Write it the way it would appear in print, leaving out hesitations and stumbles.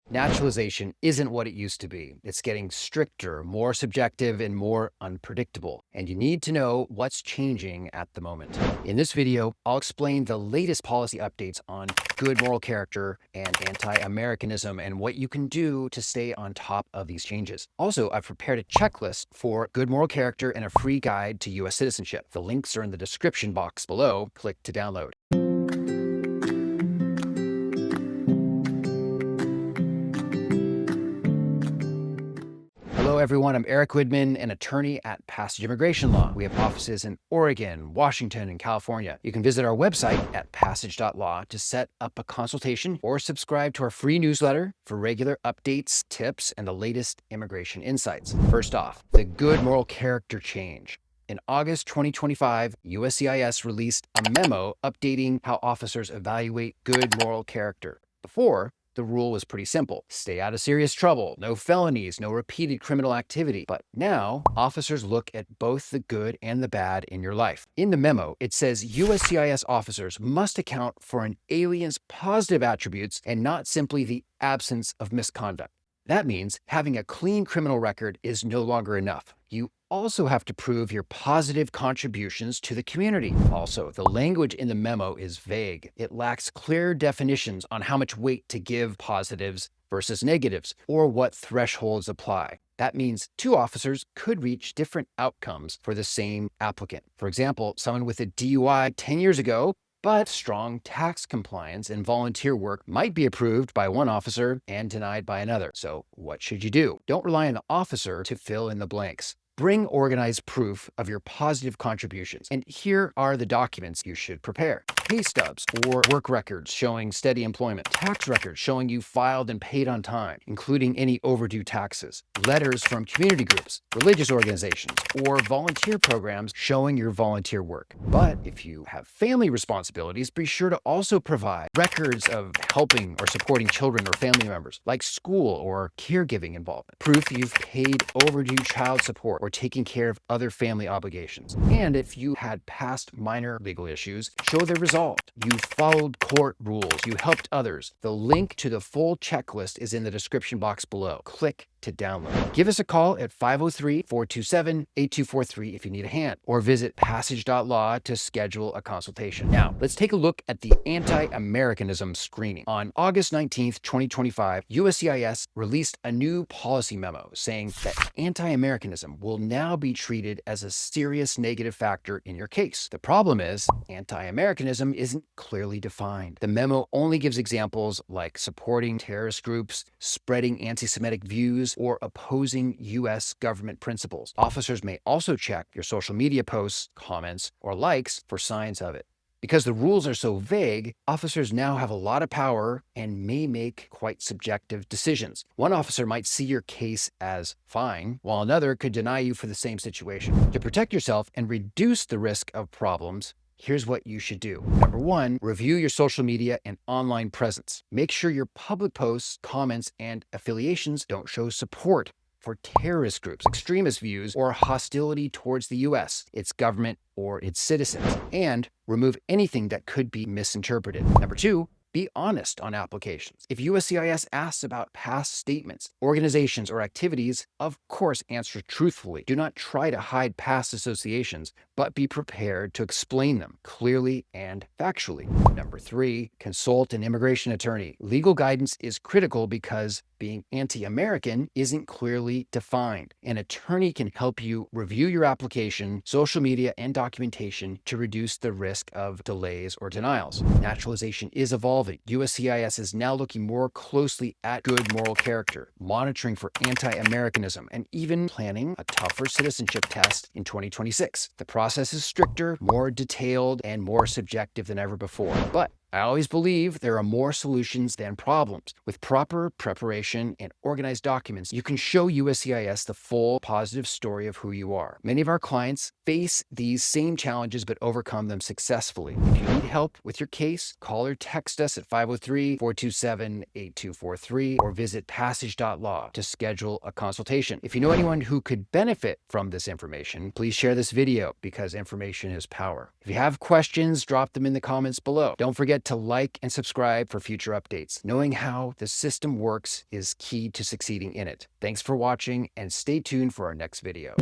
Naturalization isn't what it used to be. It's getting stricter, more subjective, and more unpredictable. And you need to know what's changing at the moment. In this video, I'll explain the latest policy updates on good moral character and anti-Americanism and what you can do to stay on top of these changes. Also, I've prepared a checklist for good moral character and a free guide to U.S. citizenship. The links are in the description box below. Click to download. Hello, everyone. I'm Erick Widman, an attorney at Passage Immigration Law. We have offices in Oregon, Washington, and California. You can visit our website at passage.law to set up a consultation or subscribe to our free newsletter for regular updates, tips, and the latest immigration insights. First off, the good moral character change. In August 2025, USCIS released a memo updating how officers evaluate good moral character. Before, the rule was pretty simple. Stay out of serious trouble, no felonies, no repeated criminal activity. But now, officers look at both the good and the bad in your life. In the memo, it says USCIS officers must account for an alien's positive attributes and not simply the absence of misconduct. That means having a clean criminal record is no longer enough. You also have to prove your positive contributions to the community. Also, the language in the memo is vague. It lacks clear definitions on how much weight to give positives versus negatives, or what thresholds apply. That means two officers could reach different outcomes for the same applicant. For example, someone with a DUI 10 years ago but strong tax compliance and volunteer work might be approved by one officer and denied by another. So what should you do? Don't rely on the officer to fill in the blanks. Bring organized proof of your positive contributions. And here are the documents you should prepare. Pay stubs or work records showing steady employment. Tax records showing you filed and paid on time, including any overdue taxes. Letters from community groups, religious organizations, or volunteer programs showing your volunteer work. But if you have family responsibilities, be sure to also provide records of helping or supporting children or family members, like school or caregiving involvement. Proof you've paid overdue child support or taking care of other family obligations. And if you had past minor legal issues, show they're resolved. You followed court rules. You helped others. The link to the full checklist is in the description box below. Click to download. Give us a call at 503-427-8243 if you need a hand, or visit passage.law to schedule a consultation. Now, let's take a look at the anti-Americanism screening. On August 19th, 2025, USCIS released a new policy memo saying that anti-Americanism will now be treated as a serious negative factor in your case. The problem is, anti-Americanism isn't clearly defined. The memo only gives examples like supporting terrorist groups, spreading anti-Semitic views, or opposing U.S. government principles. Officers may also check your social media posts, comments, or likes for signs of it. Because the rules are so vague, officers now have a lot of power and may make quite subjective decisions. One officer might see your case as fine, while another could deny you for the same situation. To protect yourself and reduce the risk of problems, here's what you should do. Number one, review your social media and online presence. Make sure your public posts, comments, and affiliations don't show support for terrorist groups, extremist views, or hostility towards the U.S., its government, or its citizens. And remove anything that could be misinterpreted. Number two, be honest on applications. If USCIS asks about past statements, organizations, or activities, of course answer truthfully. Do not try to hide past associations, but be prepared to explain them clearly and factually. Number three, consult an immigration attorney. Legal guidance is critical because being anti-American isn't clearly defined. An attorney can help you review your application, social media, and documentation to reduce the risk of delays or denials. Naturalization is evolving. USCIS is now looking more closely at good moral character, monitoring for anti-Americanism, and even planning a tougher citizenship test in 2026. The process is stricter, more detailed, and more subjective than ever before. But I always believe there are more solutions than problems. With proper preparation and organized documents, you can show USCIS the full positive story of who you are. Many of our clients face these same challenges but overcome them successfully. If you need help with your case, call or text us at 503-427-8243 or visit passage.law to schedule a consultation. If you know anyone who could benefit from this information, please share this video because information is power. If you have questions, drop them in the comments below. Don't forget to like and subscribe for future updates. Knowing how the system works is key to succeeding in it. Thanks for watching and stay tuned for our next video.